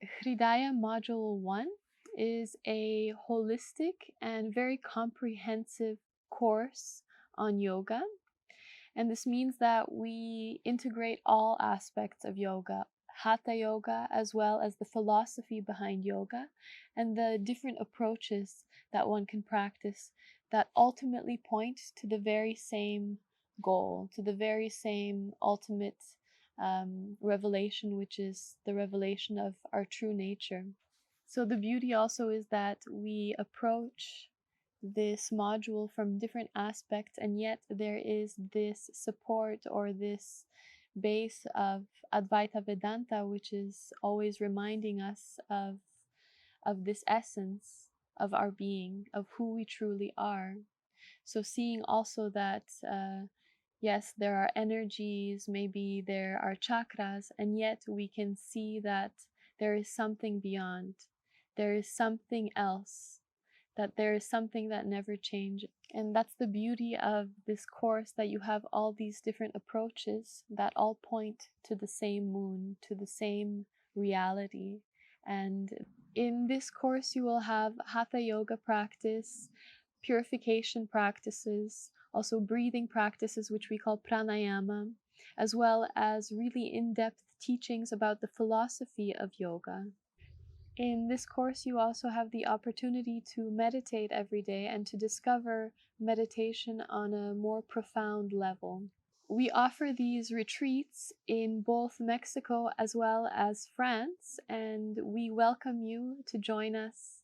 Hridaya Module 1 is a holistic and very comprehensive course on yoga. And this means that we integrate all aspects of yoga, Hatha Yoga, as well as the philosophy behind yoga and the different approaches that one can practice that ultimately point to the very same goal, to the very same ultimate revelation, which is the revelation of our true nature. So the beauty also is that we approach this module from different aspects, and yet there is this support or this base of Advaita Vedanta, which is always reminding us of this essence of our being, of who we truly are. So seeing also that yes, there are energies, maybe there are chakras, and yet we can see that there is something beyond. There is something else, that there is something that never changes. And that's the beauty of this course, that you have all these different approaches that all point to the same moon, to the same reality. And in this course, you will have Hatha Yoga practice, purification practices, also breathing practices, which we call pranayama, as well as really in-depth teachings about the philosophy of yoga. In this course, you also have the opportunity to meditate every day and to discover meditation on a more profound level. We offer these retreats in both Mexico as well as France, and we welcome you to join us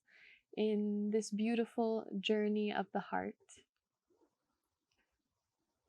in this beautiful journey of the heart.